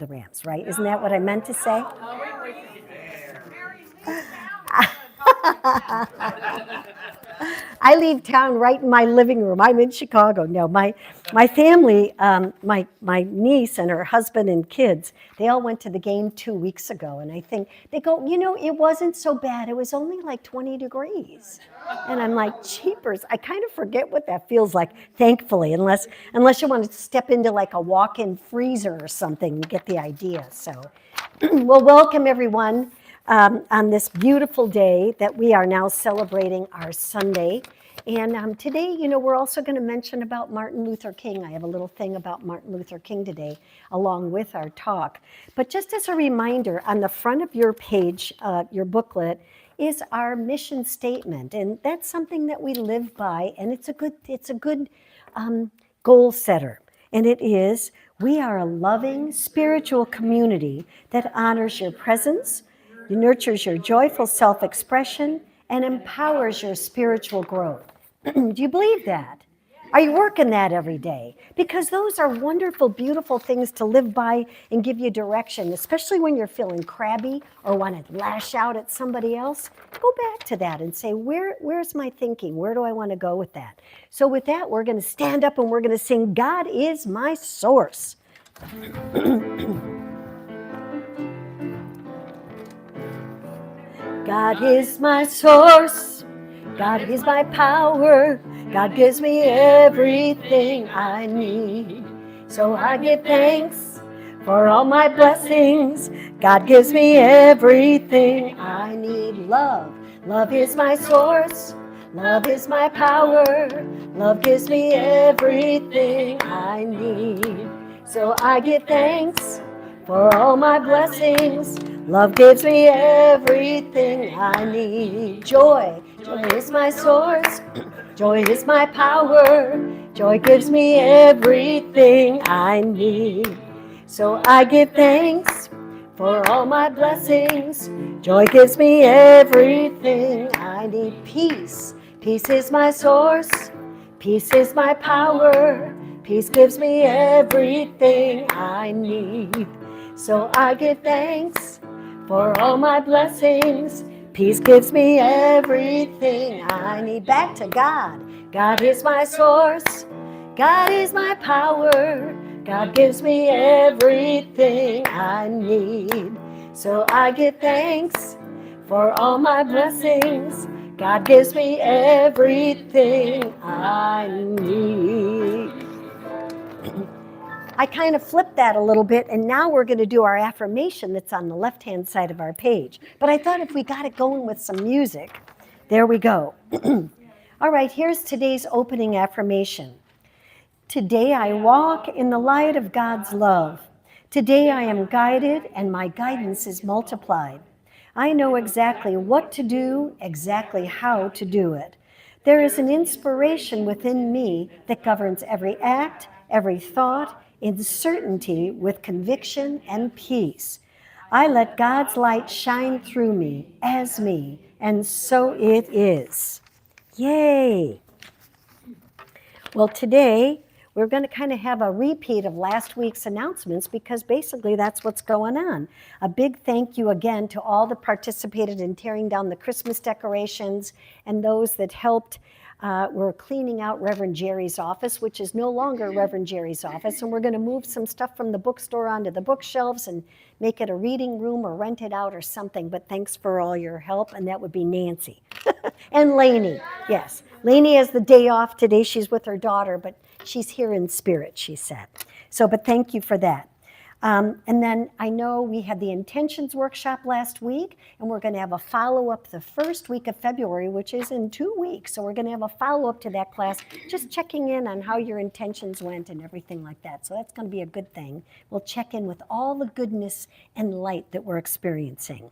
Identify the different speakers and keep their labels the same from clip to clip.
Speaker 1: the Rams, right? Isn't that what I meant to say? I leave town right in my living room. I'm in Chicago. No, my family, my niece and her husband and kids, they all went to the game 2 weeks ago. And I think they go, it wasn't so bad. It was only like 20 degrees. And I'm like, jeepers, I kind of forget what that feels like, thankfully, unless you want to step into like a walk-in freezer or something, you get the idea. So, well, welcome everyone. On this beautiful day that we are now celebrating our Sunday. And today, we're also going to mention about Martin Luther King. I have a little thing about Martin Luther King today, along with our talk. But just as a reminder, on the front of your page, your booklet, is our mission statement. And that's something that we live by, and it's a good goal setter. And it is, we are a loving spiritual community that honors your presence, nurtures your joyful self-expression, and empowers your spiritual growth. Do you believe that? Are you working that every day? Because those are wonderful, beautiful things to live by and give you direction, especially when you're feeling crabby or want to lash out at somebody else. Go back to that and say, where's my thinking? Where do I want to go with that? So with that, we're going to stand up and we're going to sing, God is my source. God is my source, God is my power, God gives me everything I need. So I give thanks for all my blessings, God gives me everything I need. Love is my source, love is my power, love gives me everything I need. So I give thanks for all my blessings, love gives me everything I need. Joy is my source, joy is my power, joy gives me everything I need. So I give thanks for all my blessings, joy gives me everything I need. Peace is my source, peace is my power, peace gives me everything I need. So I give thanks for all my blessings, peace gives me everything I need. Back to God. God is my source, God is my power, God gives me everything I need. So I give thanks for all my blessings, God gives me everything I need. I kind of flipped that a little bit, and now we're going to do our affirmation that's on the left-hand side of our page. But I thought if we got it going with some music, there we go. All right, here's today's opening affirmation. Today I walk in the light of God's love. Today I am guided, and my guidance is multiplied. I know exactly what to do, exactly how to do it. There is an inspiration within me that governs every act, every thought, in certainty with conviction and peace. I let God's light shine through me, as me, and so it is. Yay! Well, today we're going to kind of have a repeat of last week's announcements because basically that's what's going on. A big thank you again to all that participated in tearing down the Christmas decorations and those that helped. We're cleaning out Reverend Jerry's office, which is no longer Reverend Jerry's office, and we're going to move some stuff from the bookstore onto the bookshelves and make it a reading room or rent it out or something, but thanks for all your help, and that would be Nancy. And Lainey, yes. Lainey has the day off today. She's with her daughter, but she's here in spirit, she said. So, but thank you for that. And then I know we had the intentions workshop last week, and we're going to have a follow-up the first week of February, which is in 2 weeks. So we're going to have a follow-up to that class, just checking in on how your intentions went and everything like that. So that's going to be a good thing. We'll check in with all the goodness and light that we're experiencing.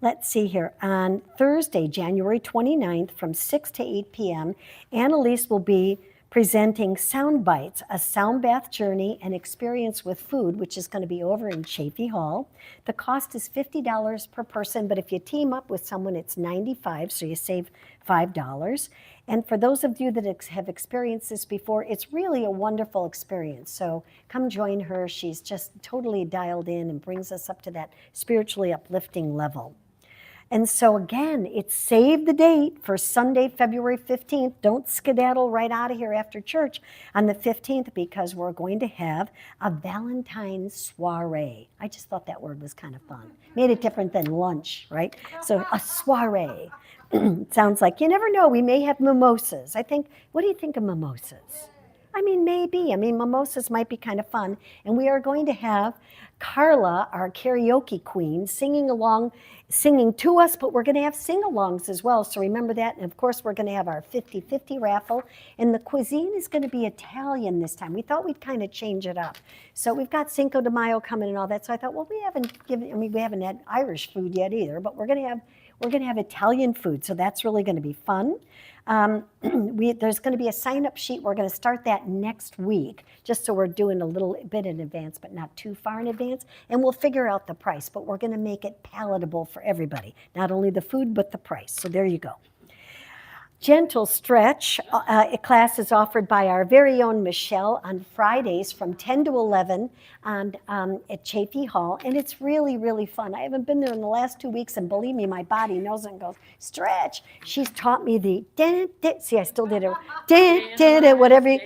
Speaker 1: Let's see here. On Thursday, January 29th, from 6 to 8 p.m., Annalise will be presenting Sound Bites, a sound bath journey and experience with food, which is going to be over in Chafee Hall. The cost is $50 per person, but if you team up with someone, it's $95, so you save $5. And for those of you that have experienced this before, it's really a wonderful experience. So come join her. She's just totally dialed in and brings us up to that spiritually uplifting level. And so again, it's save the date for Sunday, February 15th. Don't skedaddle right out of here after church on the 15th, because we're going to have a Valentine's soiree. I just thought that word was kind of fun. Made it different than lunch, right? So a soiree. It sounds like, you never know, we may have mimosas. I think, what do you think of mimosas? I mean, maybe. I mean, mimosas might be kind of fun. And we are going to have Carla, our karaoke queen, singing to us, but we're going to have sing-alongs as well. So remember that. And of course, we're going to have our 50-50 raffle. And the cuisine is going to be Italian this time. We thought we'd kind of change it up. So we've got Cinco de Mayo coming and all that. So I thought, well, we haven't had Irish food yet either, but we're going to have Italian food. So that's really going to be fun. There's going to be a sign-up sheet. We're going to start that next week, just so we're doing a little bit in advance, but not too far in advance. And we'll figure out the price, but we're going to make it palatable for everybody. Not only the food, but the price. So there you go. Gentle Stretch class is offered by our very own Michelle on Fridays from 10 to 11 at Chafee Hall, and it's really, really fun. I haven't been there in the last 2 weeks, and believe me, my body knows it and goes, stretch. She's taught me the, see, I still did it, whatever,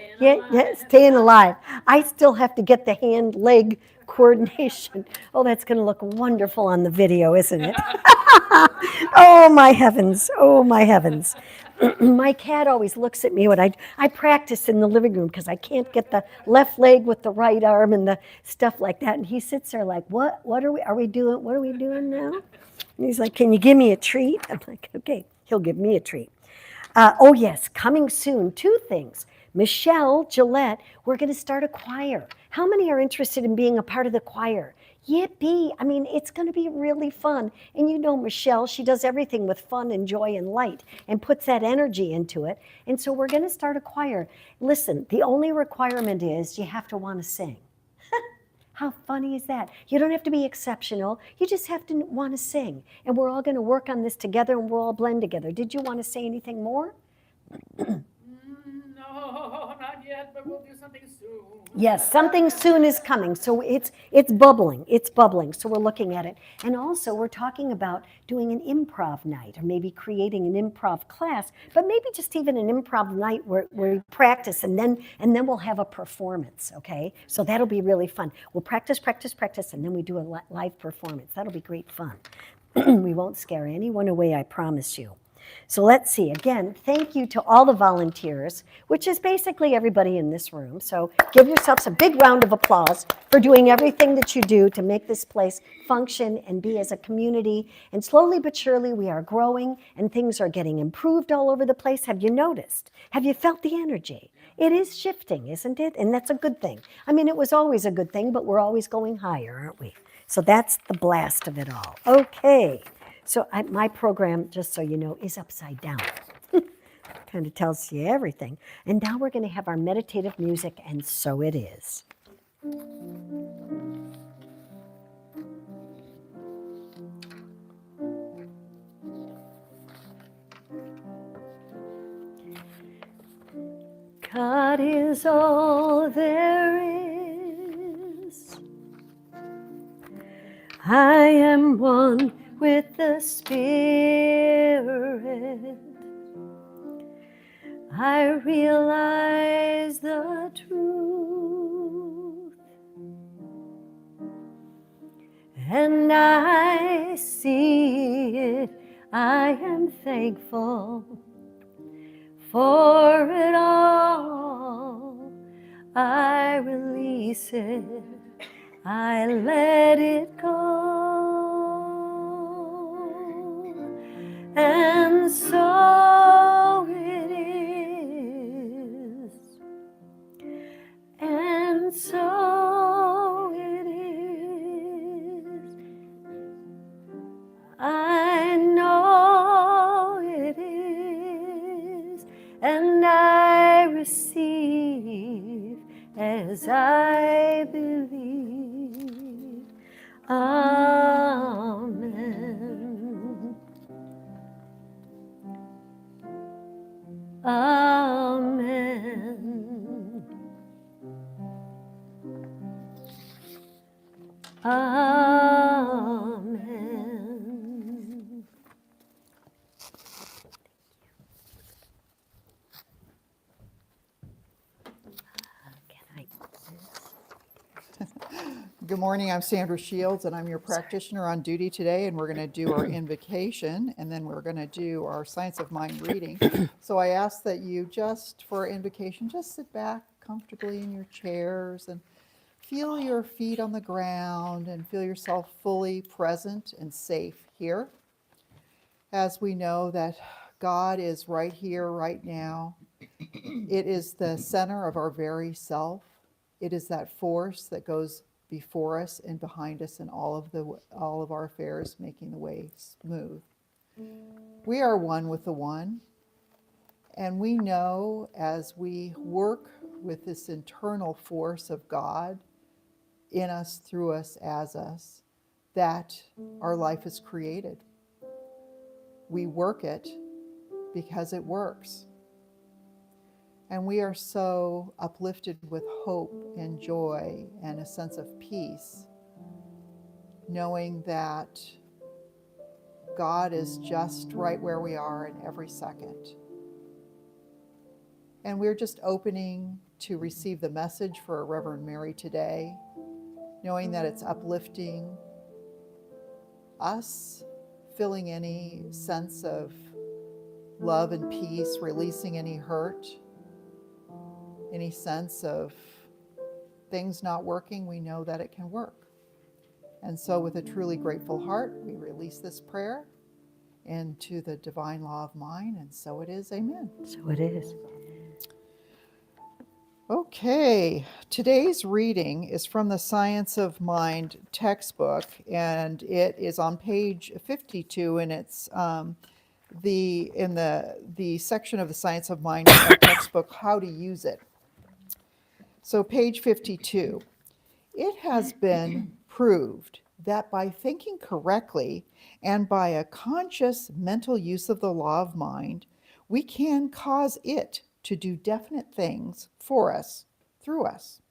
Speaker 1: staying alive. I still have to get the hand-leg coordination. Oh, that's going to look wonderful on the video, isn't it? Oh, my heavens. Oh, my heavens. My cat always looks at me when I practice in the living room, because I can't get the left leg with the right arm and the stuff like that. And he sits there like, what are we doing? What are we doing now? And he's like, can you give me a treat? I'm like, okay, he'll give me a treat. Oh yes, coming soon, 2 things. Michelle Gillette, we're going to start a choir. How many are interested in being a part of the choir? Yippee! I mean, it's going to be really fun. And you know Michelle, she does everything with fun and joy and light and puts that energy into it. And so we're going to start a choir. Listen, the only requirement is you have to want to sing. How funny is that? You don't have to be exceptional. You just have to want to sing. And we're all going to work on this together, and we'll all blend together. Did you want to say anything more?
Speaker 2: No, not yet, but we'll do something soon.
Speaker 1: Yes, something soon is coming. So it's bubbling. It's bubbling. So we're looking at it. And also we're talking about doing an improv night, or maybe creating an improv class, but maybe just even an improv night where we practice, and then we'll have a performance, okay? So that'll be really fun. We'll practice, and then we do a live performance. That'll be great fun. We won't scare anyone away, I promise you. So let's see. Again, thank you to all the volunteers, which is basically everybody in this room. So give yourselves a big round of applause for doing everything that you do to make this place function and be as a community. And slowly but surely we are growing, and things are getting improved all over the place. Have you noticed? Have you felt the energy? It is shifting, isn't it? And that's a good thing. I mean, it was always a good thing, but we're always going higher, aren't we? So that's the blast of it all. Okay. So my program, just so you know, is upside down. Kind of tells you everything. And now we're going to have our meditative music, and so it is. God is all there is. I am one with the Spirit. I realize the truth, and I see it. I am thankful for it all. I release it. I let it go. And so it is, and so it is. I know it is, and I receive Amen. Amen. Amen. Can I?
Speaker 3: Good morning, I'm Sandra Shields, and I'm your practitioner on duty today, and we're going to do our invocation, and then we're going to do our Science of Mind reading. So I ask that you just, for our invocation, just sit back comfortably in your chairs and feel your feet on the ground and feel yourself fully present and safe here. As we know that God is right here, right now. It is the center of our very self. It is that force that goes before us and behind us in all of our affairs, making the way smooth. We are one with the one, and we know as we work with this internal force of God in us, through us, as us, that our life is created. We work it because it works. And we are so uplifted with hope and joy and a sense of peace, knowing that God is just right where we are in every second. And we're just opening to receive the message for Reverend Mary today, knowing that it's uplifting us, filling any sense of love and peace, releasing any hurt, any sense of things not working. We know that it can work. And so with a truly grateful heart, we release this prayer into the divine law of mind, and so it is. Amen.
Speaker 1: So it is.
Speaker 3: Okay, today's reading is from the Science of Mind textbook, and it is on page 52, and it's in the section of the Science of Mind textbook, how to use it. So page 52. It has been proved that by thinking correctly and by a conscious mental use of the law of mind, we can cause it to do definite things for us, through us.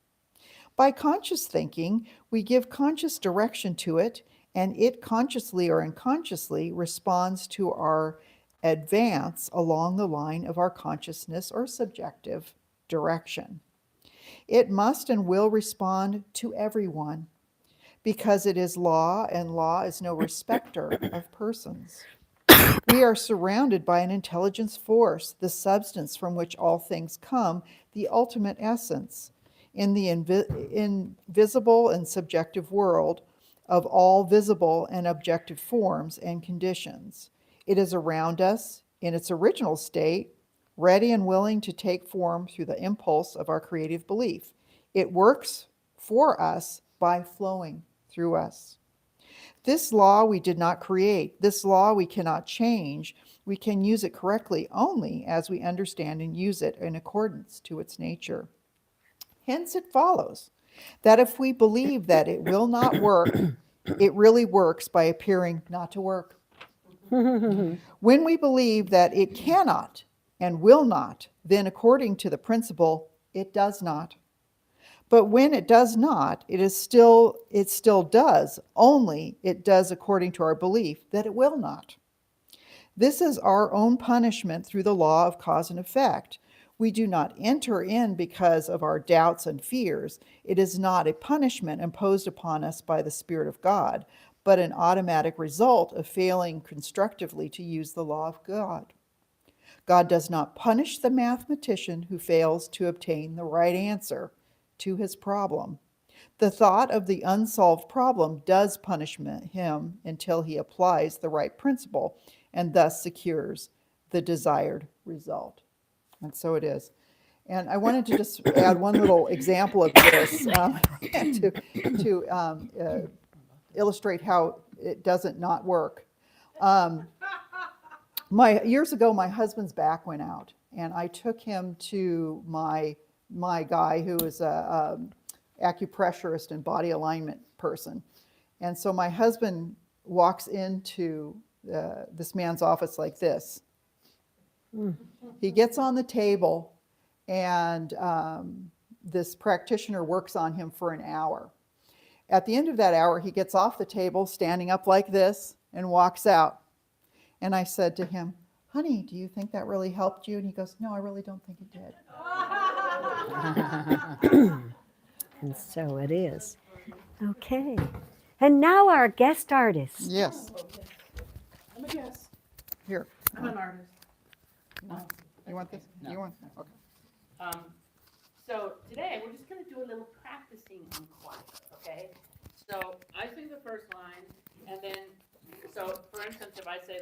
Speaker 3: By conscious thinking, we give conscious direction to it, and it consciously or unconsciously responds to our advance along the line of our consciousness or subjective direction. It must and will respond to everyone because it is law, and law is no respecter of persons. We are surrounded by an intelligence force, the substance from which all things come, the ultimate essence, in the invisible and subjective world of all visible and objective forms and conditions. It is around us in its original state, ready and willing to take form through the impulse of our creative belief. It works for us by flowing through us. This law we did not create. This law we cannot change. We can use it correctly only as we understand and use it in accordance to its nature. Hence it follows that if we believe that it will not work, it really works by appearing not to work. When we believe that it cannot and will not, then according to the principle, it does not. But when it does not, it still does, only it does according to our belief that it will not. This is our own punishment through the law of cause and effect. We do not enter in because of our doubts and fears. It is not a punishment imposed upon us by the Spirit of God, but an automatic result of failing constructively to use the law of God. God does not punish the mathematician who fails to obtain the right answer to his problem. The thought of the unsolved problem does punish him until he applies the right principle and thus secures the desired result. And so it is. And I wanted to just add one little example of this to illustrate how it doesn't not work. Years ago, my husband's back went out, and I took him to my guy who is a acupressurist and body alignment person. And so my husband walks into this man's office like this. He gets on the table, and this practitioner works on him for an hour. At the end of that hour, he gets off the table, standing up like this, and walks out. And I said to him, honey, do you think that really helped you? And he goes, no, I really don't think it did.
Speaker 1: And so it is. Okay. And now our guest artist.
Speaker 3: Yes.
Speaker 2: I'm a guess.
Speaker 3: Here.
Speaker 2: I'm an artist.
Speaker 3: You want this?
Speaker 2: No.
Speaker 3: You want? Okay.
Speaker 2: So today we're just going to do a little practicing on choir, okay? So I sing the first line, and then, so for instance, if I say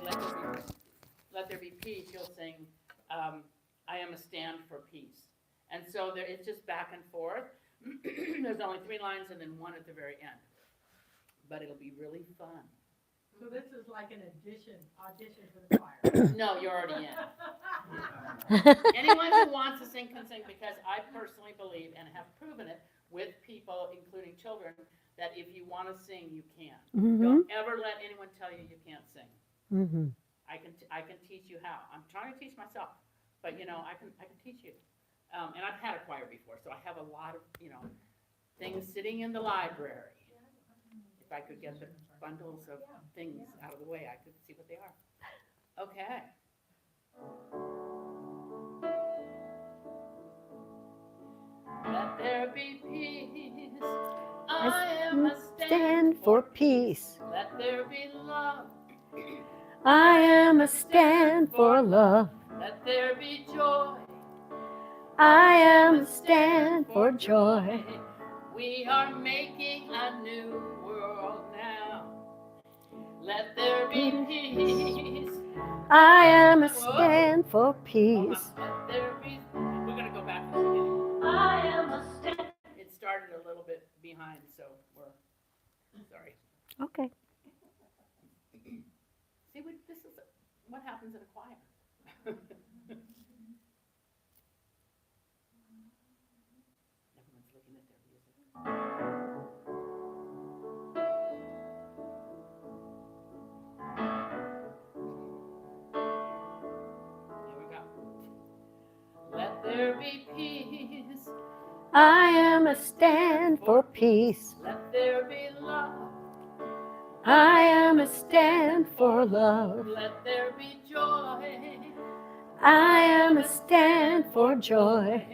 Speaker 2: let there be peace, you'll sing I am a stand for peace. And so it's just back and forth. There's only 3 lines and then 1 at the very end. But it'll be really fun.
Speaker 4: So this is like an audition for the choir.
Speaker 2: No, you're already in. Anyone who wants to sing can sing, because I personally believe and have proven it with people, including children, that if you want to sing, you can. Don't ever let anyone tell you you can't sing. I can teach you how. I'm trying to teach myself, but I can teach you. And I've had a choir before, so I have a lot of things sitting in the library. If I could get the bundles of things out of the way, I could see what they are. Okay. Let there be peace. I am a
Speaker 1: Stand for peace.
Speaker 2: Let there be love.
Speaker 1: I am a stand for love.
Speaker 2: Let there be joy.
Speaker 1: I am a stand for joy.
Speaker 2: We are making a new world now. Let there be peace.
Speaker 1: I am a stand for peace.
Speaker 2: Let there be. We're going to go back to the beginning. I am a stand. It started a little bit behind, so we're sorry.
Speaker 1: Okay.
Speaker 2: See, this is what happens in a choir. Everyone's looking at their music. Here we go. Let there be peace.
Speaker 1: I am a stand for peace.
Speaker 2: Let there be love.
Speaker 1: I am a stand for love.
Speaker 2: Let there be joy.
Speaker 1: I am a stand for joy.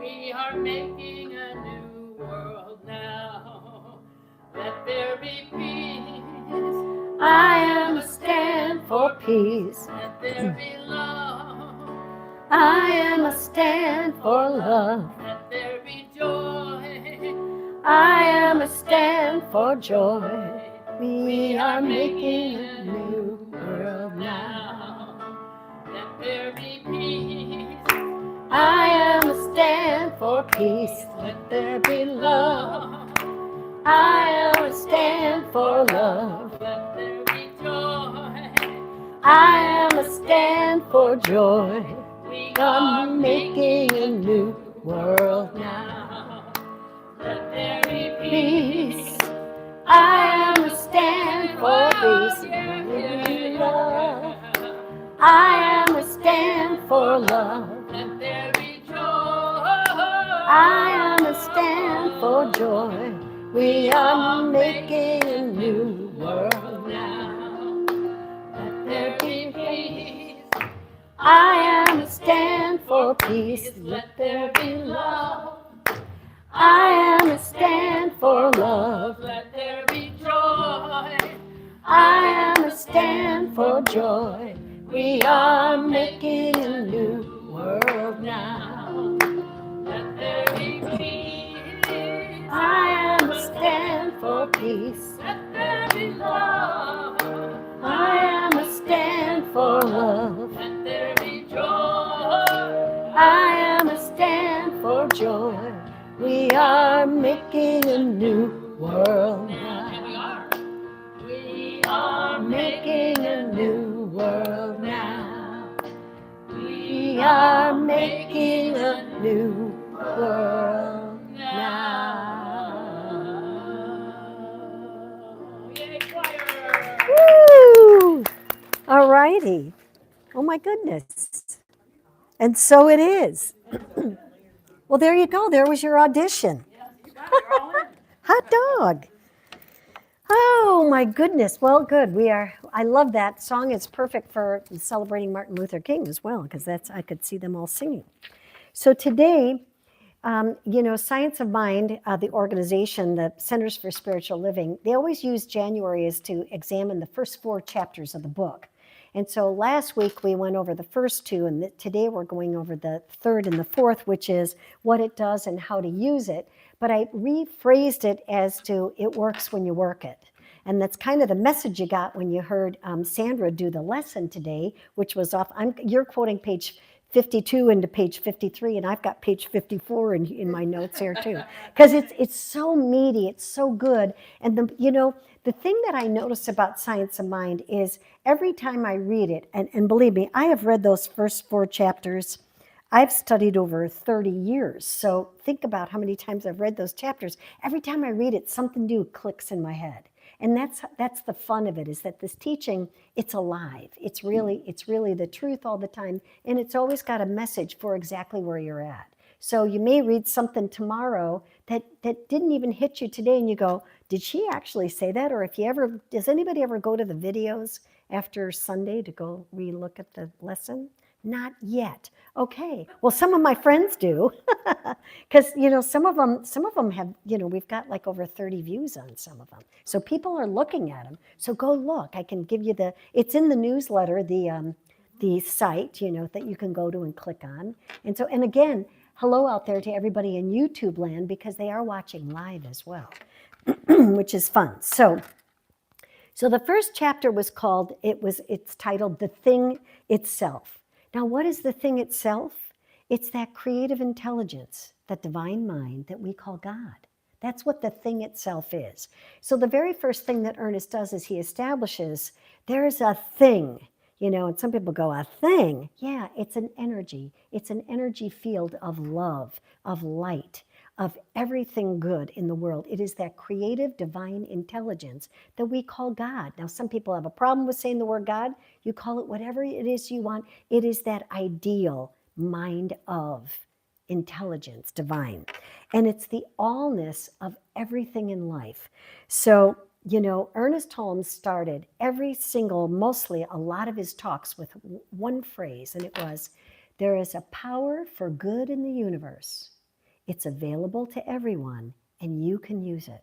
Speaker 2: We are making a new world now. Let there be peace.
Speaker 1: I am a stand for peace.
Speaker 2: Let there be love.
Speaker 1: I am a stand for love.
Speaker 2: Let there be joy.
Speaker 1: I am a stand for joy. We are making a new world now.
Speaker 2: Let there be peace.
Speaker 1: I am a stand for peace. Let there be love. I am a stand for love.
Speaker 2: Let there be joy.
Speaker 1: I am a stand for joy.
Speaker 2: We
Speaker 1: are making a new world now.
Speaker 2: Let there be
Speaker 1: Peace. I am a stand for peace. Let there be love. I am a stand for love.
Speaker 2: Let there be joy.
Speaker 1: I am a stand for joy. We are making a new world now.
Speaker 2: Let there be peace.
Speaker 1: I am a stand for peace.
Speaker 2: Let there be love.
Speaker 1: I am a stand for love.
Speaker 2: Let there be joy.
Speaker 1: I am a stand for joy. We are making a new world now.
Speaker 2: Let there be peace.
Speaker 1: I am a stand for peace.
Speaker 2: Let there be love.
Speaker 1: I am a stand for love.
Speaker 2: Let there be joy.
Speaker 1: I am a stand for joy. We are making a new world now.
Speaker 2: And we are. We
Speaker 1: are making a new world now. We are making a new world now. righty. Oh my goodness. And so it is. Well, there you go. There was your audition.
Speaker 2: Yes, you got it, you're all in.
Speaker 1: Hot dog. Oh my goodness. Well, good. I love that song. It's perfect for celebrating Martin Luther King as well, because I could see them all singing. So today, Science of Mind, the organization, the Centers for Spiritual Living, they always use January as to examine the first 4 chapters of the book. And so last week we went over the first 2, and today we're going over the 3rd and the 4th, which is what it does and how to use it. But I rephrased it as to it works when you work it. And that's kind of the message you got when you heard Sandra do the lesson today, which was you're quoting page 52 into page 53, and I've got page 54 in my notes here too, because it's so meaty, it's so good. And the thing that I notice about Science of Mind is every time I read it, and believe me, I have read those first 4 chapters. I've studied over 30 years, so think about how many times I've read those chapters. Every time I read it, something new clicks in my head. And that's the fun of it, is that this teaching, it's alive. It's really the truth all the time, and it's always got a message for exactly where you're at. So you may read something tomorrow that didn't even hit you today, and you go, did she actually say that? Or does anybody ever go to the videos after Sunday to go relook at the lesson? Not yet. Okay. Well, some of my friends do, because some of them have, we've got like over 30 views on some of them. So people are looking at them. So go look. I can give you it's in the newsletter, the site, that you can go to and click on. And again, hello out there to everybody in YouTube land, because they are watching live as well, which is fun. So the first chapter was it's titled The Thing Itself. Now, what is the thing itself? It's that creative intelligence, that divine mind that we call God. That's what the thing itself is. So the very first thing that Ernest does is he establishes there's a thing, and some people go, a thing? Yeah, it's an energy. It's an energy field of love, of light, of everything good in the world. It is that creative divine intelligence that we call God. Now, some people have a problem with saying the word God. You call it whatever it is you want. It is that ideal mind of intelligence, divine. And it's the allness of everything in life. So, Ernest Holmes started mostly a lot of his talks with one phrase, and it was, there is a power for good in the universe. It's available to everyone, and you can use it.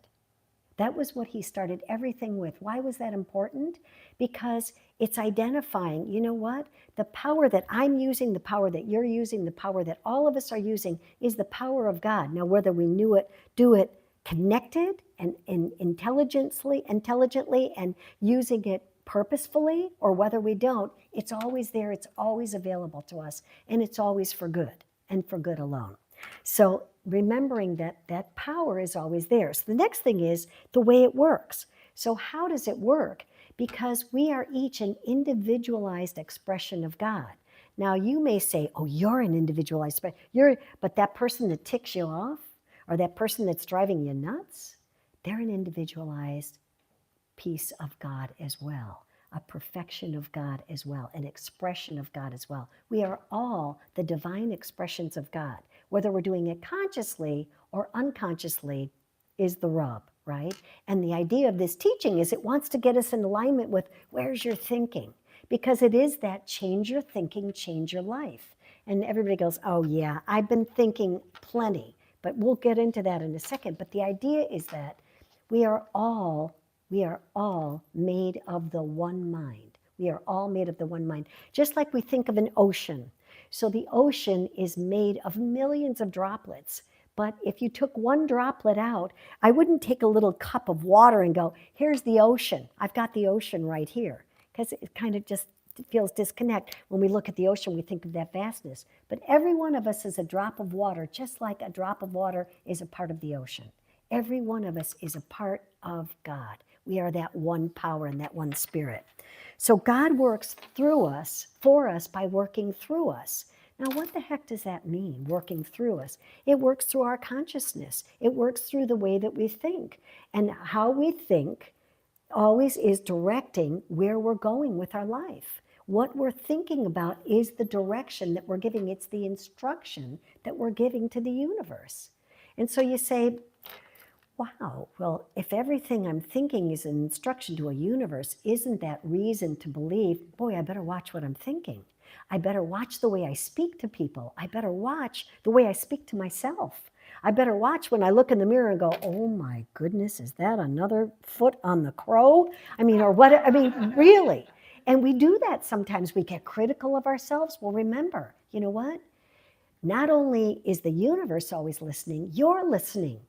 Speaker 1: That was what he started everything with. Why was that important? Because it's identifying, you know what? The power that I'm using, the power that you're using, the power that all of us are using is the power of God. Now, whether we do it connected and intelligently and using it purposefully, or whether we don't, it's always there, it's always available to us, and it's always for good, and for good alone. So remembering that power is always there. So the next thing is the way it works. So how does it work? Because we are each an individualized expression of God. Now you may say, oh, you're an individualized expression. But that person that ticks you off, or that person that's driving you nuts, they're an individualized piece of God as well. A perfection of God as well, an expression of God as well. We are all the divine expressions of God. Whether we're doing it consciously or unconsciously is the rub, right? And the idea of this teaching is it wants to get us in alignment with where's your thinking? Because it is that change your thinking, change your life. And everybody goes, oh yeah, I've been thinking plenty, but we'll get into that in a second. But the idea is that we are all made of the one mind. We are all made of the one mind. Just like we think of an ocean. So the ocean is made of millions of droplets. But if you took one droplet out, I wouldn't take a little cup of water and go, here's the ocean. I've got the ocean right here. Because it kind of just feels disconnect. When we look at the ocean, we think of that vastness. But every one of us is a drop of water, just like a drop of water is a part of the ocean. Every one of us is a part of God. We are that one power and that one spirit. So God works through us, for us, by working through us. Now, what the heck does that mean, working through us? It works through our consciousness. It works through the way that we think. And how we think always is directing where we're going with our life. What we're thinking about is the direction that we're giving. It's the instruction that we're giving to the universe. And so you say, wow, well, if everything I'm thinking is an instruction to a universe, isn't that reason to believe, boy, I better watch what I'm thinking. I better watch the way I speak to people. I better watch the way I speak to myself. I better watch when I look in the mirror and go, oh my goodness, is that another foot on the crow? I mean, or what, I mean, really. And we do that sometimes. We get critical of ourselves. Well, remember, you know what? Not only is the universe always listening, you're listening.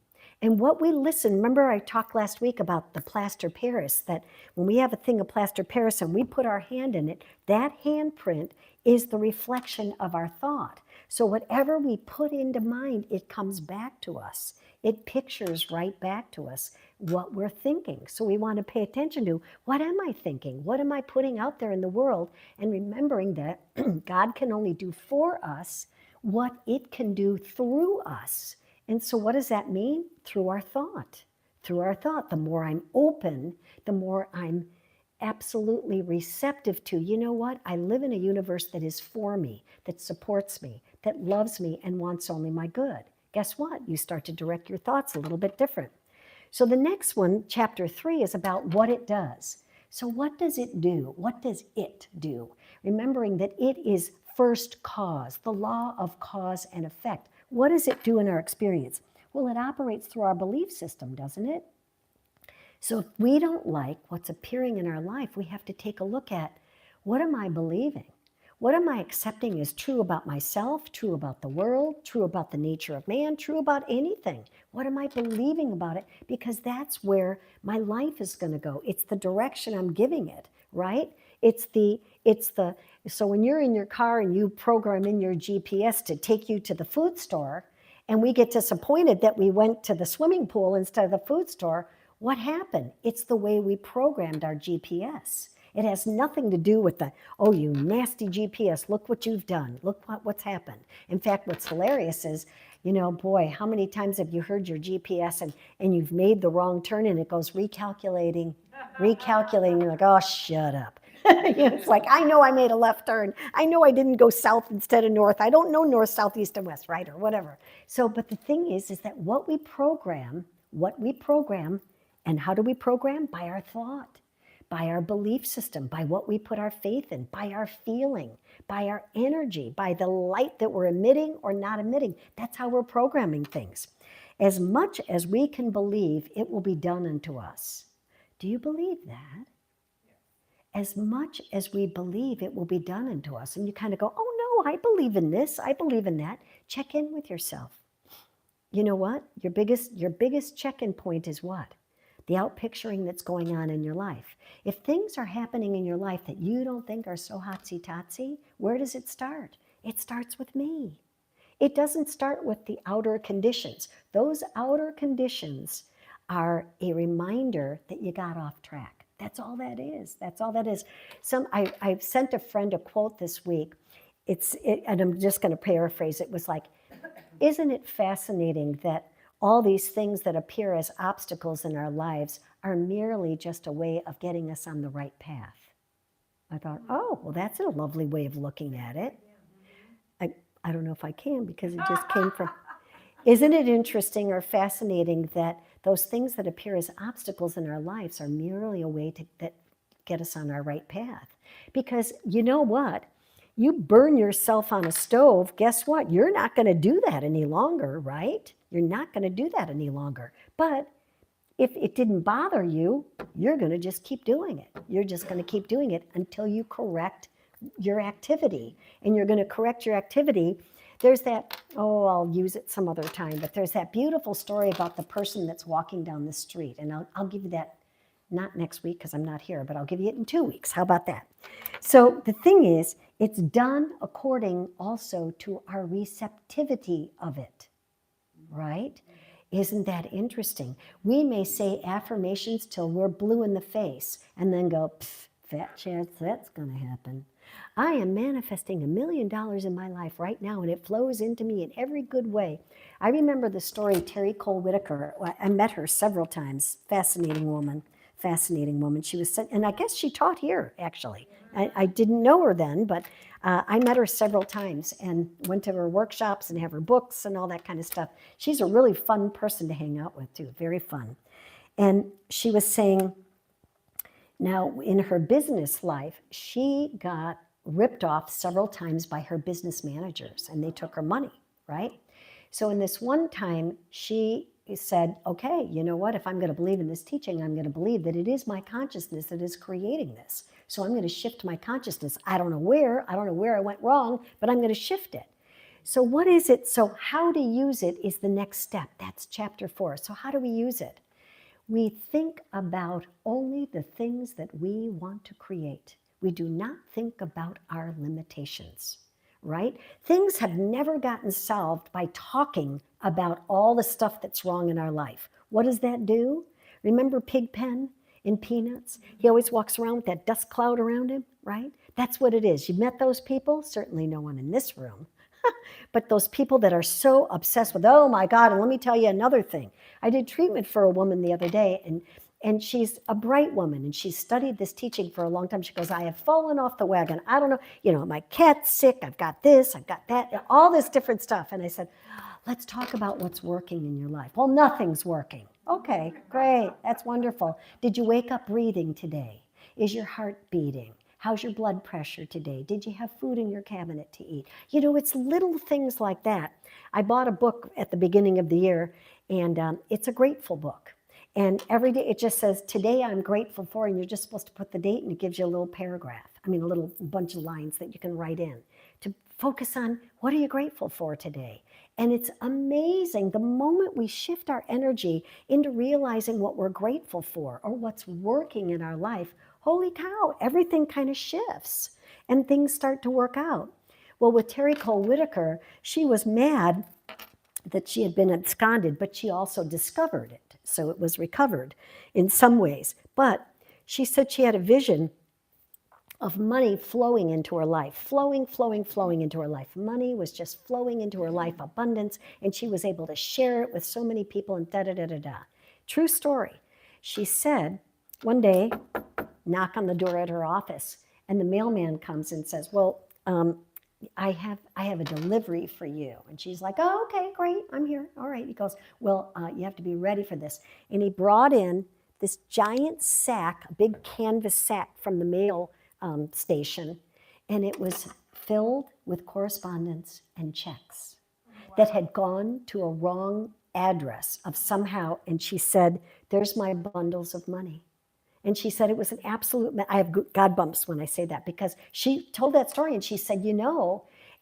Speaker 1: And what we listen, remember I talked last week about the plaster Paris, that when we have a thing of plaster Paris and we put our hand in it, that handprint is the reflection of our thought. So whatever we put into mind, it comes back to us. It pictures right back to us what we're thinking. So we want to pay attention to, what am I thinking? What am I putting out there in the world? And remembering that God can only do for us what it can do through us. And so what does that mean? Through our thought. Through our thought. The more I'm open, the more I'm absolutely receptive to, you know what? I live in a universe that is for me, that supports me, that loves me and wants only my good. Guess what? You start to direct your thoughts a little bit different. So the next one, chapter 3, is about what it does. So what does it do? What does it do? Remembering that it is first cause, the law of cause and effect. What does it do in our experience? Well, it operates through our belief system, doesn't it? So if we don't like what's appearing in our life, we have to take a look at, what am I believing? What am I accepting as true about myself, true about the world, true about the nature of man, true about anything? What am I believing about it? Because that's where my life is going to go. It's the direction I'm giving it, right? So when you're in your car and you program in your GPS to take you to the food store, and we get disappointed that we went to the swimming pool instead of the food store, what happened? It's the way we programmed our GPS. It has nothing to do with oh, you nasty GPS, look what you've done. Look what's happened. In fact, what's hilarious is, you know, boy, how many times have you heard your GPS and you've made the wrong turn and it goes recalculating, you're like, oh, shut up. It's like, I know I made a left turn. I know I didn't go south instead of north. I don't know north, south, east, and west, right, or whatever. So, but the thing is that what we program, and how do we program? By our thought, by our belief system, by what we put our faith in, by our feeling, by our energy, by the light that we're emitting or not emitting. That's how we're programming things. As much as we can believe, it will be done unto us. Do you believe that? As much as we believe, it will be done unto us. And you kind of go, oh no, I believe in this, I believe in that. Check in with yourself. You know what? Your biggest check-in point is what? The outpicturing that's going on in your life. If things are happening in your life that you don't think are so hotsy-totsy, where does it start? It starts with me. It doesn't start with the outer conditions. Those outer conditions are a reminder that you got off track. That's all that is. That's all that is. I sent a friend a quote this week. And I'm just going to paraphrase. It was like, isn't it fascinating that all these things that appear as obstacles in our lives are merely just a way of getting us on the right path? I thought, oh, well, that's a lovely way of looking at it. I don't know if I can because it just came from. Isn't it interesting or fascinating that those things that appear as obstacles in our lives are merely a way that get us on our right path? Because you know what? You burn yourself on a stove, guess what? You're not going to do that any longer, right? You're not going to do that any longer. But if it didn't bother you, you're going to just keep doing it. You're just going to keep doing it until you correct your activity. And you're going to correct your activity. There's that, I'll use it some other time, but there's that beautiful story about the person that's walking down the street. And I'll give you that, not next week because I'm not here, but I'll give you it in 2 weeks. How about that? So the thing is, it's done according also to our receptivity of it, right? Isn't that interesting? We may say affirmations till we're blue in the face and then go, fat chance that's going to happen. I am manifesting $1 million in my life right now, and it flows into me in every good way. I remember the story of Terry Cole Whitaker. I met her several times. Fascinating woman. fascinating woman. She was, and I guess she taught here, actually. I didn't know her then, but I met her several times and went to her workshops and have her books and all that kind of stuff. She's a really fun person to hang out with, too, very fun. And she was saying, now in her business life, she got ripped off several times by her business managers, and they took her money, right? So in this one time, she said, okay, you know what? If I'm going to believe in this teaching, I'm going to believe that it is my consciousness that is creating this. So I'm going to shift my consciousness. I don't know where I went wrong, but I'm going to shift it. So what is it? So how to use it is the next step. That's chapter 4. So how do we use it? We think about only the things that we want to create. We do not think about our limitations, right? Things have never gotten solved by talking about all the stuff that's wrong in our life. What does that do? Remember Pigpen in Peanuts? He always walks around with that dust cloud around him, right? That's what it is. You met those people? Certainly no one in this room. But those people that are so obsessed with, oh my God, and let me tell you another thing. I did treatment for a woman the other day, and she's a bright woman, and she's studied this teaching for a long time. She goes, I have fallen off the wagon. I don't know, my cat's sick, I've got this, I've got that, all this different stuff. And I said, let's talk about what's working in your life. Well, nothing's working. Okay, great, that's wonderful. Did you wake up breathing today? Is your heart beating? How's your blood pressure today? Did you have food in your cabinet to eat? It's little things like that. I bought a book at the beginning of the year, and it's a grateful book. And every day it just says, today I'm grateful for, and you're just supposed to put the date, and it gives you a little paragraph. A little bunch of lines that you can write in to focus on what are you grateful for today. And it's amazing. The moment we shift our energy into realizing what we're grateful for or what's working in our life, holy cow, everything kind of shifts and things start to work out. Well, with Terry Cole Whitaker, she was mad that she had been absconded, but she also discovered it. So it was recovered in some ways. But she said she had a vision of money flowing into her life, flowing into her life. Money was just flowing into her life, abundance, and she was able to share it with so many people and da-da-da-da-da. True story. She said one day, knock on the door at her office, and the mailman comes and says, well, I have a delivery for you. And she's like, oh, okay, great, I'm here. All right. He goes, well, you have to be ready for this. And he brought in this giant sack, a big canvas sack from the mail station, and it was filled with correspondence and checks that had gone to a wrong address of somehow. And she said, there's my bundles of money. And she said it was an absolute, I have God bumps when I say that, because she told that story and she said,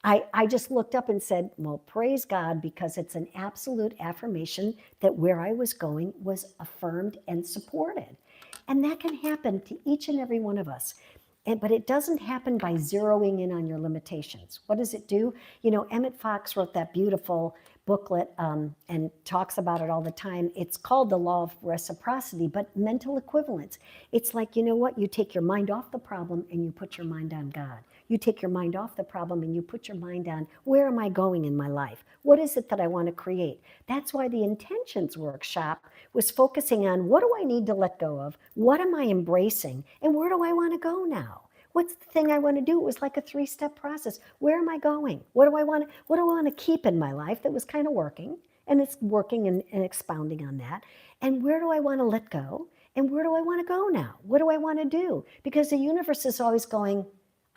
Speaker 1: I just looked up and said, well, praise God, because it's an absolute affirmation that where I was going was affirmed and supported. And that can happen to each and every one of us. But it doesn't happen by zeroing in on your limitations. What does it do? Emmett Fox wrote that beautiful booklet and talks about it all the time. It's called The Law of Reciprocity, but mental equivalence. It's like, you take your mind off the problem and you put your mind on God. You take your mind off the problem and you put your mind on, where am I going in my life? What is it that I want to create? That's why the intentions workshop was focusing on, what do I need to let go of? What am I embracing? And where do I want to go now? What's the thing I want to do? It was like a 3-step process. Where am I going? What do I want to keep in my life that was kind of working? And it's working and expounding on that. And where do I want to let go? And where do I want to go now? What do I want to do? Because the universe is always going,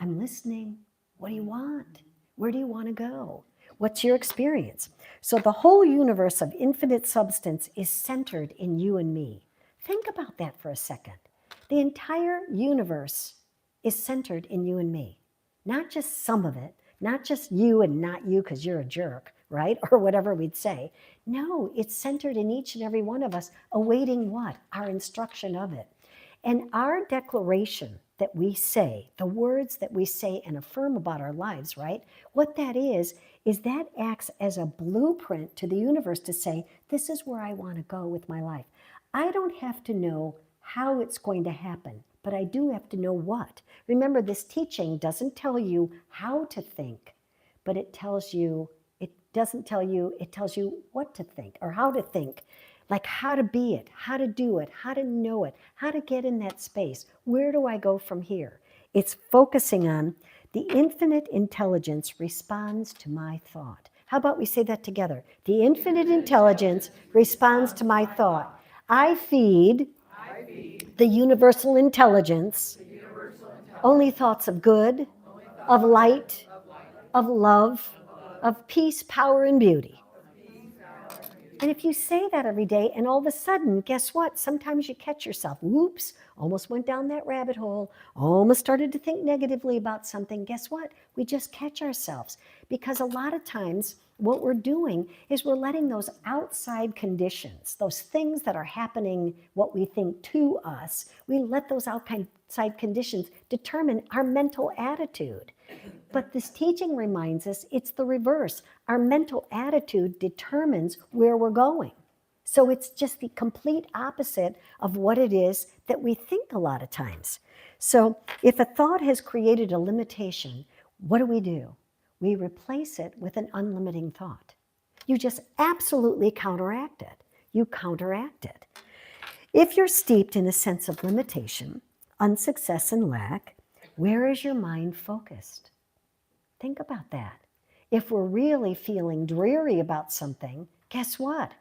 Speaker 1: I'm listening. What do you want? Where do you want to go? What's your experience? So the whole universe of infinite substance is centered in you and me. Think about that for a second. The entire universe is centered in you and me. Not just some of it, not just you and not you because you're a jerk, right? Or whatever we'd say. No, it's centered in each and every one of us, awaiting what? Our instruction of it. And our declaration that we say, the words that we say and affirm about our lives, right? What that is that acts as a blueprint to the universe to say, this is where I want to go with my life. I don't have to know how it's going to happen, but I do have to know what. Remember, this teaching doesn't tell you how to think, but it tells you what to think or how to think. like how to be it, how to do it, how to know it, how to get in that space. Where do I go from here? It's focusing on the infinite intelligence responds to my thought. How about we say that together? The infinite intelligence responds to my thought. I feed the universal intelligence only thoughts of good, of light, of love, of peace, power, and beauty. And if you say that every day, and all of a sudden, guess what? Sometimes you catch yourself, whoops, almost went down that rabbit hole, almost started to think negatively about something. Guess what? We just catch ourselves. Because a lot of times, what we're doing is we're letting those outside conditions, those things that are happening, what we think to us, we let those outside conditions determine our mental attitude. But this teaching reminds us it's the reverse. Our mental attitude determines where we're going. So it's just the complete opposite of what it is that we think a lot of times. So if a thought has created a limitation, what do? We replace it with an unlimiting thought. You just absolutely counteract it. You counteract it. If you're steeped in a sense of limitation, unsuccess, and lack, where is your mind focused? Think about that. If we're really feeling dreary about something, guess what?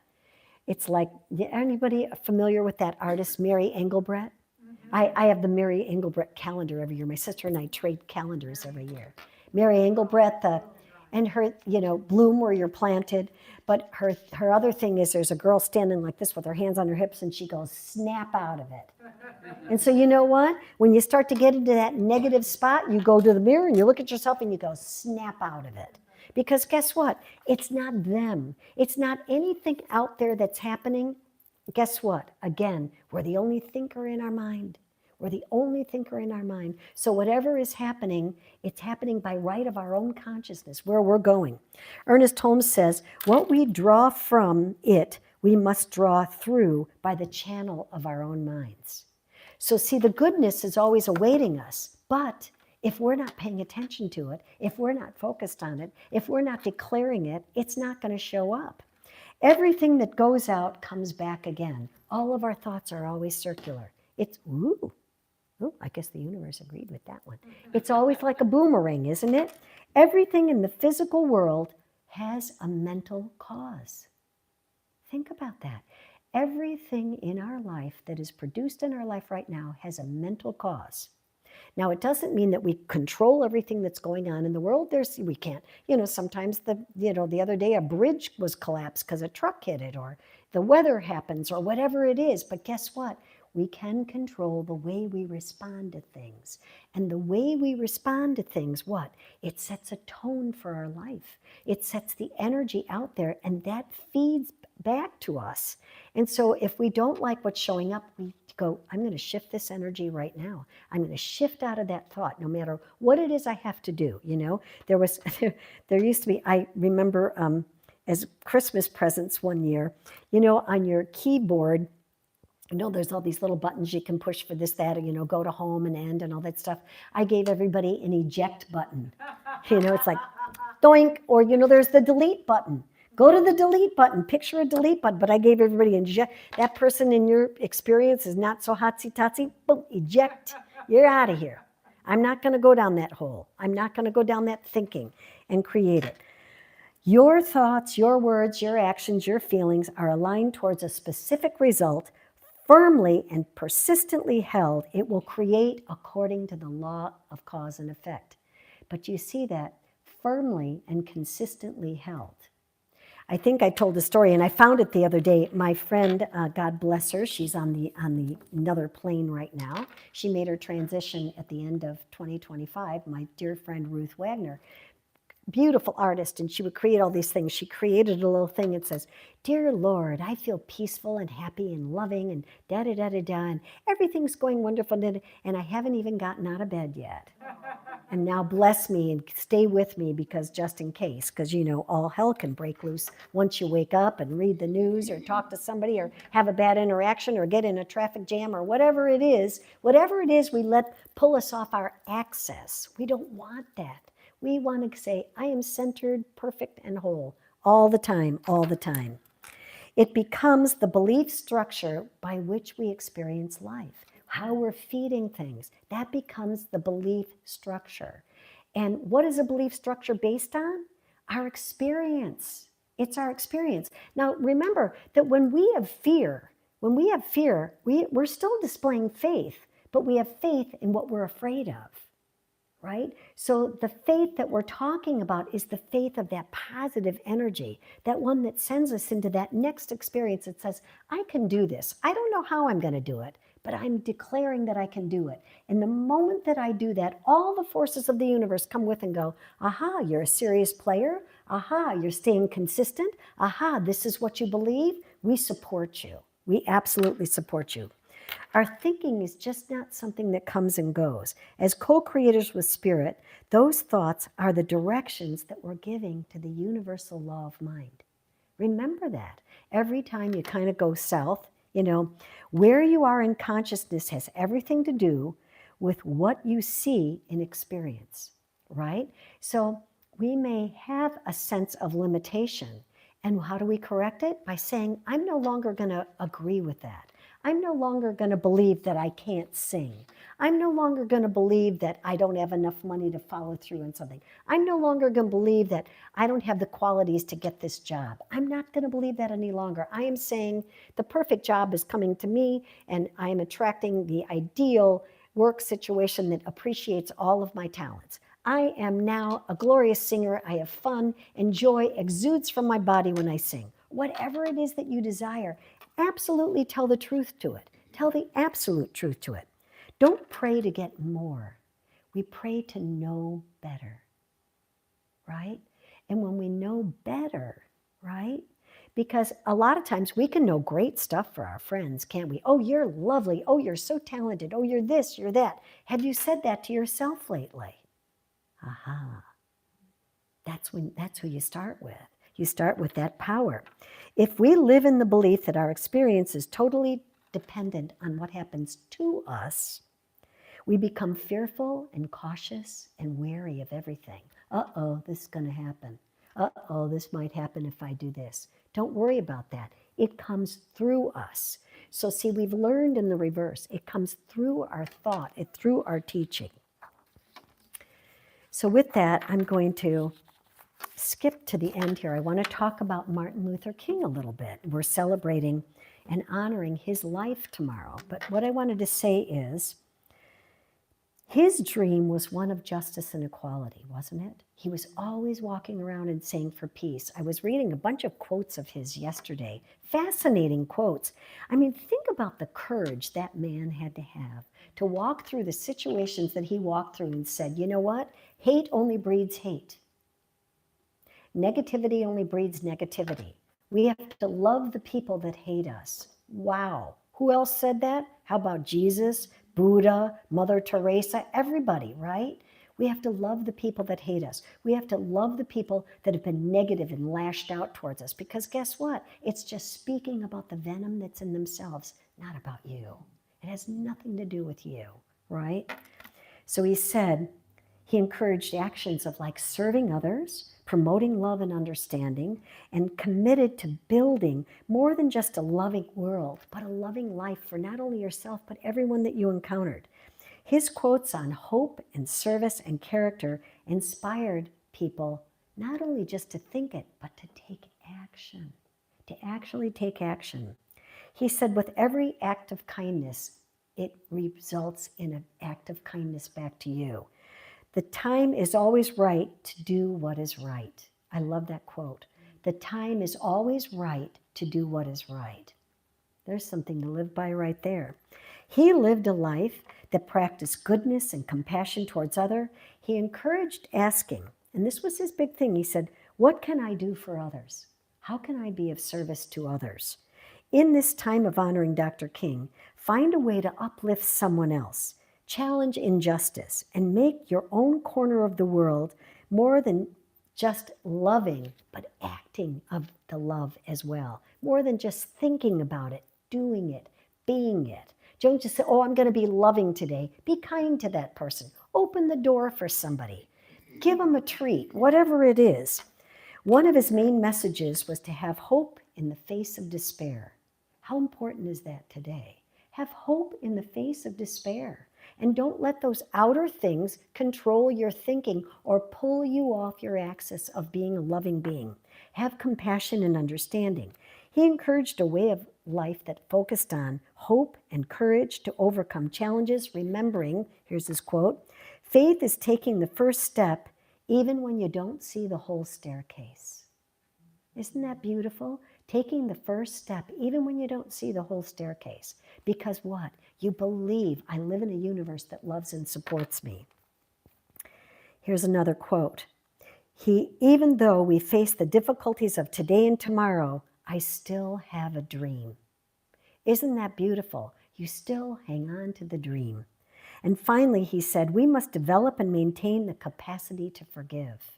Speaker 1: It's like, anybody familiar with that artist, Mary Engelbrett? I have the Mary Engelbrett calendar every year. My sister and I trade calendars every year. Mary Engelbrett, and her, bloom where you're planted. But her other thing is there's a girl standing like this with her hands on her hips, and she goes, snap out of it. And so you know what? When you start to get into that negative spot, you go to the mirror and you look at yourself and you go, snap out of it. Because guess what? It's not them. It's not anything out there that's happening. Guess what? Again, we're the only thinker in our mind. We're the only thinker in our mind. So whatever is happening, it's happening by right of our own consciousness, where we're going. Ernest Holmes says, what we draw from it, we must draw through by the channel of our own minds. So see, the goodness is always awaiting us, but if we're not paying attention to it, if we're not focused on it, if we're not declaring it, it's not going to show up. Everything that goes out comes back again. All of our thoughts are always circular. It's, ooh, I guess the universe agreed with that one. It's always like a boomerang, isn't it? Everything in the physical world has a mental cause. Think about that. Everything in our life that is produced in our life right now has a mental cause. Now, it doesn't mean that we control everything that's going on in the world. We can't. Sometimes the other day a bridge was collapsed because a truck hit it, or the weather happens, or whatever it is. But guess what? We can control the way we respond to things. And the way we respond to things, what? It sets a tone for our life. It sets the energy out there, and that feeds back to us. And so if we don't like what's showing up, we go, I'm going to shift this energy right now. I'm going to shift out of that thought, no matter what it is I have to do. There used to be, I remember as Christmas presents one year, on your keyboard, there's all these little buttons you can push for this, that, or, go to home and end and all that stuff. I gave everybody an eject button. It's like, doink, or, there's the delete button. Go to the delete button, picture a delete button, but I gave everybody an eject. That person in your experience is not so hotsy-totsy, boom, eject, you're out of here. I'm not gonna go down that hole. I'm not gonna go down that thinking and create it. Your thoughts, your words, your actions, your feelings are aligned towards a specific result, firmly and persistently held. It will create according to the law of cause and effect. But you see that firmly and consistently held. I think I told the story, and I found it the other day. My friend, God bless her, she's on the another plane right now. She made her transition at the end of 2025. My dear friend Ruth Wagner, beautiful artist, and she would create all these things. She created a little thing that says, "Dear Lord, I feel peaceful and happy and loving and da-da-da-da-da, and everything's going wonderful, and I haven't even gotten out of bed yet. And now bless me and stay with me, because just in case, because all hell can break loose once you wake up and read the news or talk to somebody or have a bad interaction or get in a traffic jam or whatever it is we let pull us off our axis. We don't want that. We want to say, I am centered, perfect, and whole all the time, all the time. It becomes the belief structure by which we experience life, how we're feeding things. That becomes the belief structure. And what is a belief structure based on? Our experience. It's our experience. Now, remember that when we have fear, we're still displaying faith, but we have faith in what we're afraid of, right? So the faith that we're talking about is the faith of that positive energy, that one that sends us into that next experience that says, I can do this. I don't know how I'm going to do it, but I'm declaring that I can do it. And the moment that I do that, all the forces of the universe come with and go, aha, you're a serious player. Aha, you're staying consistent. Aha, this is what you believe. We support you. We absolutely support you. Our thinking is just not something that comes and goes. As co-creators with spirit, those thoughts are the directions that we're giving to the universal law of mind. Remember that. Every time you kind of go south, where you are in consciousness has everything to do with what you see in experience, right? So we may have a sense of limitation. And how do we correct it? By saying, I'm no longer going to agree with that. I'm no longer going to believe that I can't sing. I'm no longer going to believe that I don't have enough money to follow through on something. I'm no longer going to believe that I don't have the qualities to get this job. I'm not going to believe that any longer. I am saying the perfect job is coming to me, and I am attracting the ideal work situation that appreciates all of my talents. I am now a glorious singer. I have fun, and joy exudes from my body when I sing. Whatever it is that you desire, absolutely tell the truth to it. Tell the absolute truth to it. Don't pray to get more. We pray to know better, right? And when we know better, right? Because a lot of times we can know great stuff for our friends, can't we? Oh, you're lovely. Oh, you're so talented. Oh, you're this, you're that. Have you said that to yourself lately? Aha. That's who you start with. You start with that power. If we live in the belief that our experience is totally dependent on what happens to us, we become fearful and cautious and wary of everything. Uh-oh, this is going to happen. Uh-oh, this might happen if I do this. Don't worry about that. It comes through us. So see, we've learned in the reverse. It comes through our thought, through our teaching. So with that, I'm going to skip to the end here. I want to talk about Martin Luther King a little bit. We're celebrating and honoring his life tomorrow. But what I wanted to say is, his dream was one of justice and equality, wasn't it? He was always walking around and saying for peace. I was reading a bunch of quotes of his yesterday. Fascinating quotes. I mean, think about the courage that man had to walk through the situations that he walked through and said, you know what? Hate only breeds hate. Negativity only breeds negativity. We have to love the people that hate us. Wow. Who else said that? How about Jesus, Buddha, Mother Teresa, everybody, right? We have to love the people that hate us. We have to love the people that have been negative and lashed out towards us, because guess what? It's just speaking about the venom that's in themselves, not about you. It has nothing to do with you, right? So he said, he encouraged actions of like serving others, promoting love and understanding, and committed to building more than just a loving world, but a loving life for not only yourself, but everyone that you encountered. His quotes on hope and service and character inspired people not only just to think it, but to take action, to actually take action. He said, with every act of kindness, it results in an act of kindness back to you. The time is always right to do what is right. I love that quote. The time is always right to do what is right. There's something to live by right there. He lived a life that practiced goodness and compassion towards others. He encouraged asking, and this was his big thing. He said, what can I do for others? How can I be of service to others? In this time of honoring Dr. King, find a way to uplift someone else. Challenge injustice and make your own corner of the world more than just loving, but acting of the love as well. More than just thinking about it, doing it, being it. Don't just say, oh, I'm going to be loving today. Be kind to that person. Open the door for somebody. Give them a treat, whatever it is. One of his main messages was to have hope in the face of despair. How important is that today? Have hope in the face of despair. And don't let those outer things control your thinking or pull you off your axis of being a loving being. Have compassion and understanding. He encouraged a way of life that focused on hope and courage to overcome challenges, remembering, here's his quote, faith is taking the first step even when you don't see the whole staircase. Isn't that beautiful? Taking the first step even when you don't see the whole staircase. Because what? You believe I live in a universe that loves and supports me. Here's another quote. Even though we face the difficulties of today and tomorrow, I still have a dream. Isn't that beautiful? You still hang on to the dream. And finally, he said, we must develop and maintain the capacity to forgive.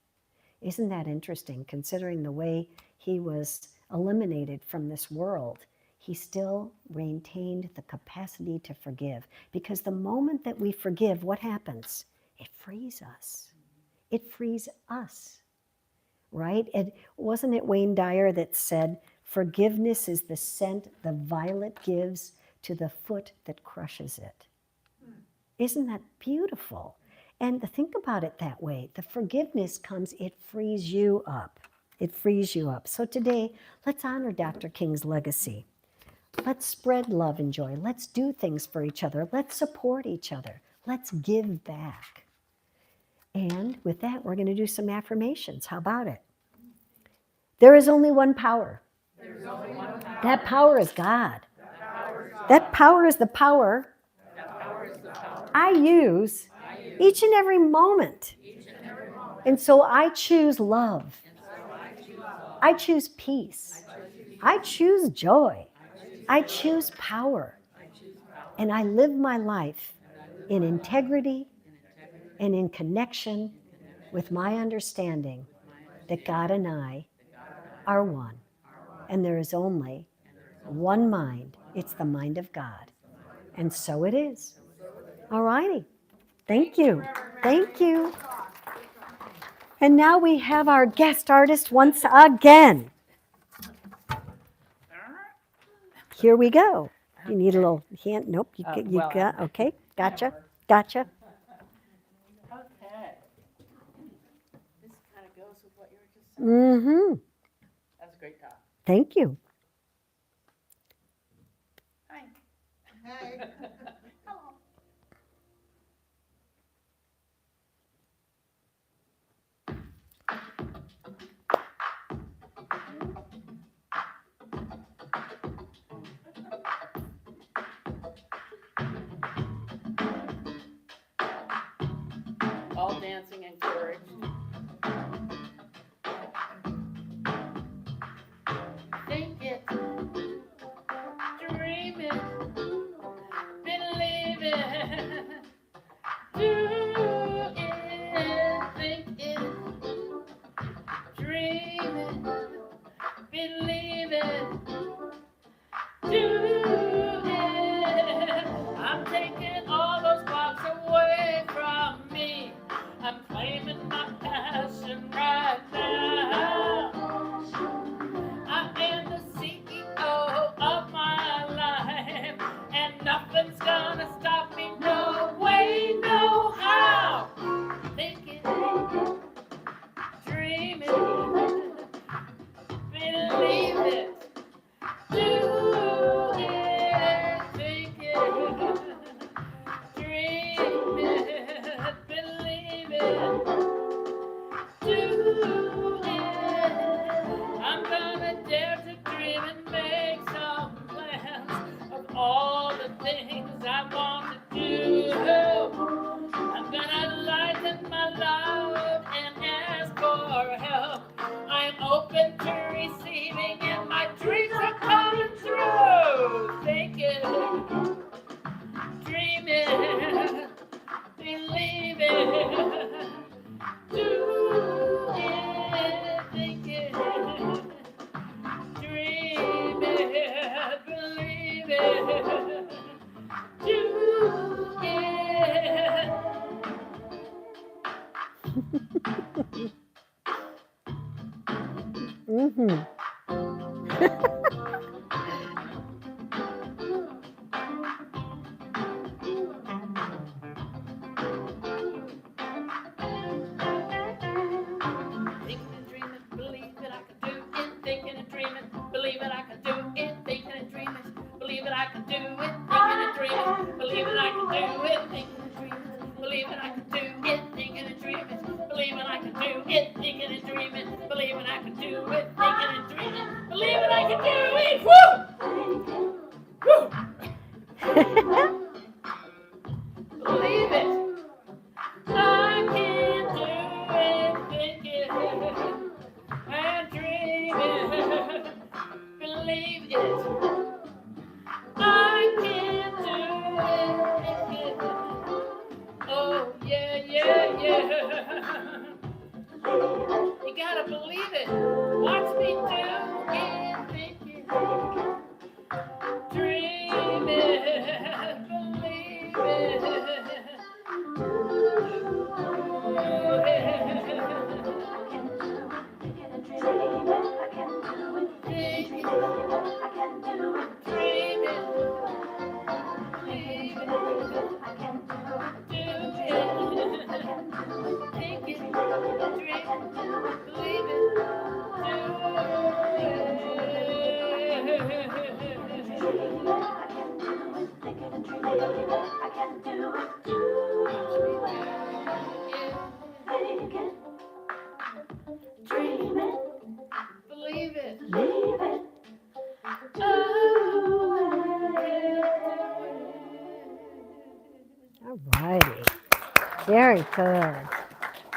Speaker 1: Isn't that interesting, considering the way he was eliminated from this world? He still maintained the capacity to forgive. Because the moment that we forgive, what happens? It frees us. It frees us, right? Wasn't it Wayne Dyer that said, forgiveness is the scent the violet gives to the foot that crushes it? Isn't that beautiful? And to think about it that way, the forgiveness comes, it frees you up. It frees you up. So today, let's honor Dr. King's legacy. Let's spread love and joy. Let's do things for each other. Let's support each other. Let's give back. And with that, we're going to do some affirmations. How about it? There is only one power. That power is God. That power is the power I use each and every moment. And so I choose love. I choose peace. I choose joy. I choose power. And I live my life in integrity and in connection with my understanding that God and I are one. And there is only one mind. It's the mind of God. And so it is. All righty. Thank you. Thank you. And now we have our guest artist once again. Here we go. You need a little hand? Nope. You got, okay. Gotcha. Gotcha.
Speaker 2: Okay. This kind of goes with what you were just saying.
Speaker 1: Mm-hmm.
Speaker 2: That's a great talk.
Speaker 1: Thank you.
Speaker 2: Hi. All dancing encouraged. Think it, dream it, believe it, do it, think it, dream it, believe it, do it. I'm taking all those blocks away from me. I'm claiming my passion right now. I am the CEO of my life, and nothing's gonna stop me. No way, no how. Think it, dream it, believe it, do it, think it, dream it, believe it, do it. I'm gonna dare to dream and make some plans of all the things I want to do. I'm gonna lighten my load and ask for help. I'm open to receiving and my dreams are coming through. Think it, dream it, believe it, do it, think it, dream it, believe it, do it.
Speaker 1: Mm-hmm.
Speaker 2: believing I can do it, thinking and dreaming, believing I can do it, thinking and dreaming, believing I can do it, thinking and dreaming, believing I can do it. Woo! Woo! Believe it. I can do it, thinking and dreaming, believe it. I can do it. Oh, yeah, yeah, yeah. You gotta believe it. Watch me do it, thinking, dream it, believe it. Believe it.
Speaker 1: All righty. Very good.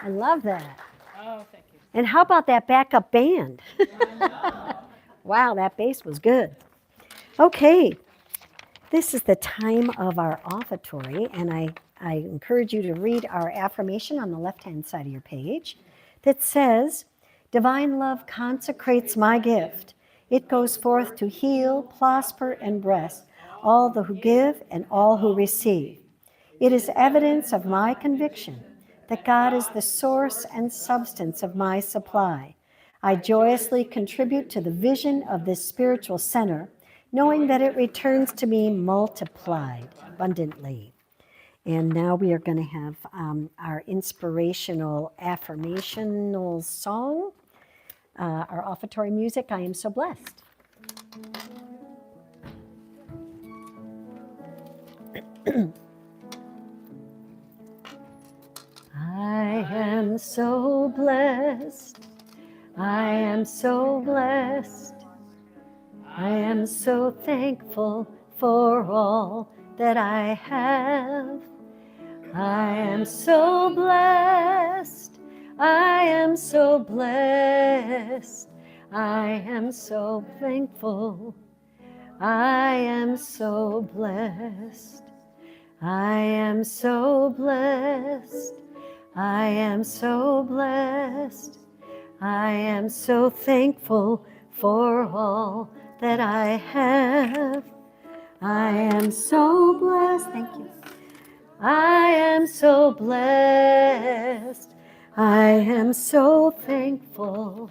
Speaker 1: I love that.
Speaker 2: Oh, thank you.
Speaker 1: And how about that backup band? Wow, that bass was good. Okay, this is the time of our offertory, and I encourage you to read our affirmation on the left-hand side of your page that says, divine love consecrates my gift. It goes forth to heal, prosper, and bless all who give and all who receive. It is evidence of my conviction that God is the source and substance of my supply. I joyously contribute to the vision of this spiritual center, knowing that it returns to me multiplied abundantly. And now we are going to have our inspirational affirmational song, our offertory music, I Am So Blessed. I am so blessed. I am so blessed. I am so thankful for all that I have. I am so blessed. I am so blessed. I am so thankful. I am so blessed. I am so blessed. I am so blessed. I am so thankful for all that I have. I am so blessed. Thank you. I am so blessed. I am so thankful.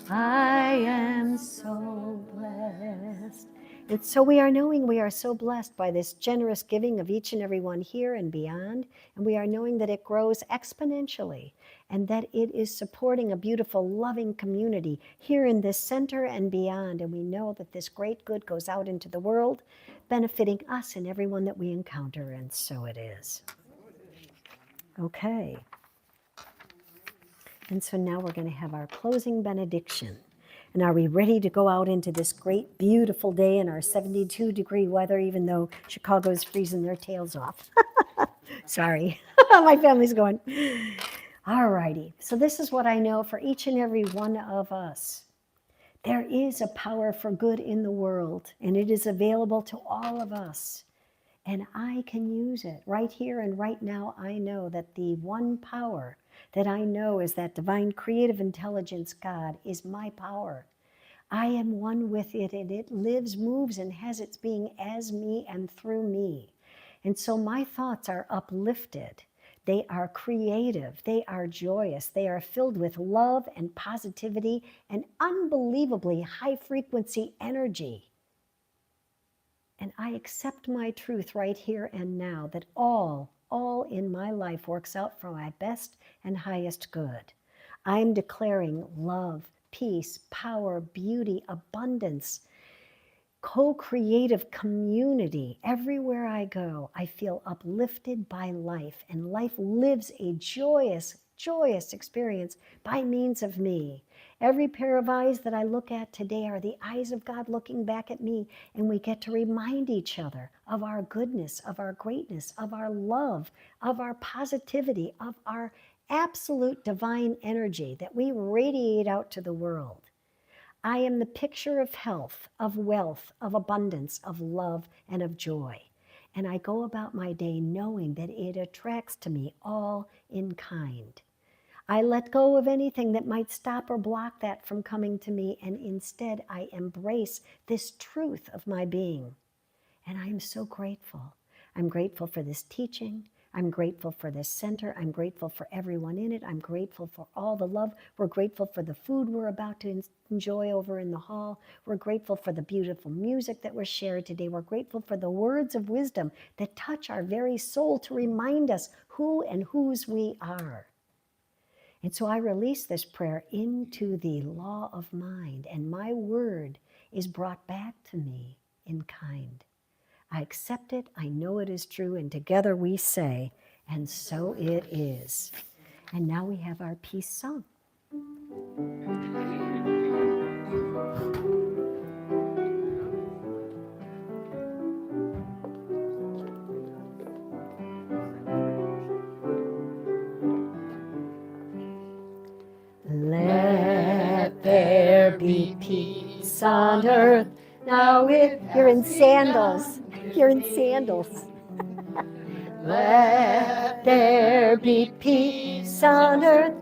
Speaker 1: I am so blessed. And so we are knowing we are so blessed by this generous giving of each and every one here and beyond. And we are knowing that it grows exponentially and that it is supporting a beautiful, loving community here in this center and beyond. And we know that this great good goes out into the world, benefiting us and everyone that we encounter. And so it is. Okay. And so now we're going to have our closing benediction. And are we ready to go out into this great, beautiful day in our 72-degree weather, even though Chicago's freezing their tails off? Sorry, my family's going. All righty. So this is what I know for each and every one of us. There is a power for good in the world, and it is available to all of us. And I can use it right here and right now. I know that the one power that I know is that divine creative intelligence, God, is my power. I am one with it, and it lives, moves, and has its being as me and through me. And so my thoughts are uplifted. They are creative. They are joyous. They are filled with love and positivity and unbelievably high frequency energy. And I accept my truth right here and now that all in my life works out for my best and highest good. I'm declaring love, peace, power, beauty, abundance, co-creative community. Everywhere I go, I feel uplifted by life, and life lives a joyous, joyous experience by means of me. Every pair of eyes that I look at today are the eyes of God looking back at me, and we get to remind each other of our goodness, of our greatness, of our love, of our positivity, of our absolute divine energy that we radiate out to the world. I am the picture of health, of wealth, of abundance, of love, and of joy. And I go about my day knowing that it attracts to me all in kind. I let go of anything that might stop or block that from coming to me, and instead I embrace this truth of my being. And I am so grateful. I'm grateful for this teaching. I'm grateful for this center. I'm grateful for everyone in it. I'm grateful for all the love. We're grateful for the food we're about to enjoy over in the hall. We're grateful for the beautiful music that was shared today. We're grateful for the words of wisdom that touch our very soul to remind us who and whose we are. And so I release this prayer into the law of mind, and my word is brought back to me in kind. I accept it, I know it is true, and together we say, and so it is. And now we have our peace song. Let there be peace on earth. Now you're in sandals. You're in sandals. Let there be peace on earth.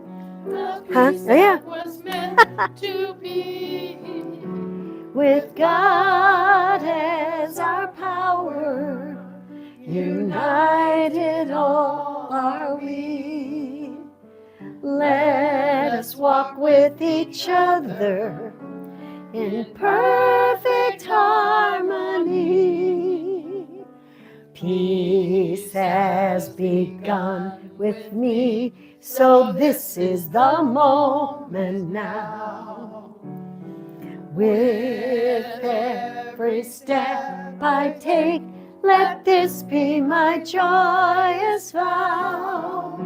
Speaker 1: Huh? Oh, yeah.
Speaker 2: Was meant to be.
Speaker 1: With God as our power, united all are we. Let us walk with each other in perfect harmony. Peace has begun with me, so this is the moment now. With every step I take, let this be my joyous vow.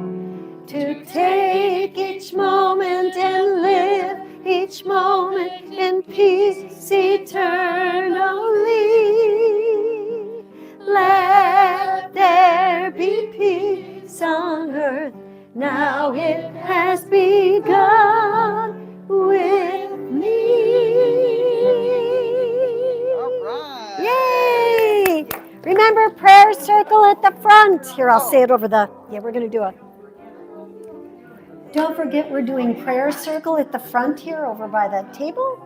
Speaker 1: To take each moment and live each moment in peace eternally. Let there be peace on earth. Now it has begun with me.
Speaker 3: All right.
Speaker 1: Yay! Remember, prayer circle at the front. Here, I'll say it over the, we're going to do it. Don't forget, we're doing prayer circle at the front here over by the table.